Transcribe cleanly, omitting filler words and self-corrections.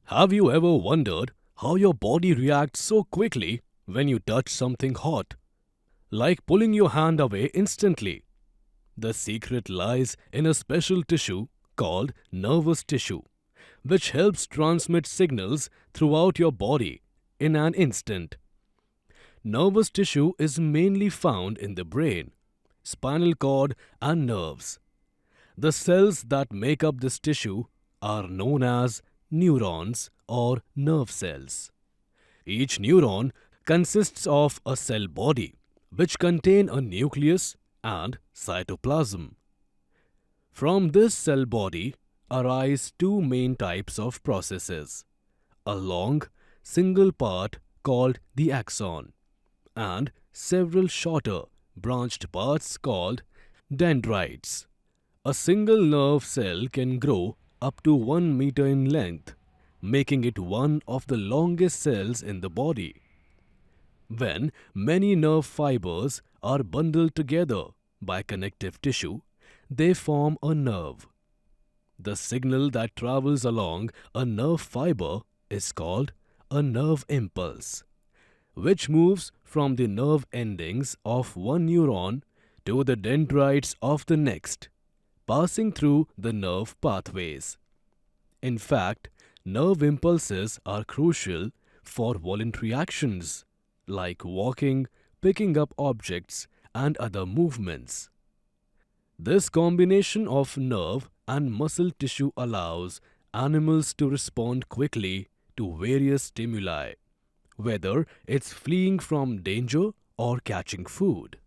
Have you ever wondered how your body reacts so quickly when you touch something hot? Like pulling your hand away instantly. The secret lies in a special tissue called nervous tissue, which helps transmit signals throughout your body in an instant. Nervous tissue is mainly found in the brain, spinal cord, and nerves. The cells that make up this tissue are known as neurons or nerve cells. Each neuron consists of a cell body, which contain a nucleus and cytoplasm. From this cell body arise two main types of processes: a long, single part called the axon, and several shorter, branched parts called dendrites. A single nerve cell can grow up to 1 meter in length, making it one of the longest cells in the body. When many nerve fibers are bundled together by connective tissue, they form a nerve. The signal that travels along a nerve fiber is called a nerve impulse, which moves from the nerve endings of one neuron to the dendrites of the next, passing through the nerve pathways. In fact, nerve impulses are crucial for voluntary actions like walking, picking up objects, and other movements. This combination of nerve and muscle tissue allows animals to respond quickly to various stimuli, whether it's fleeing from danger or catching food.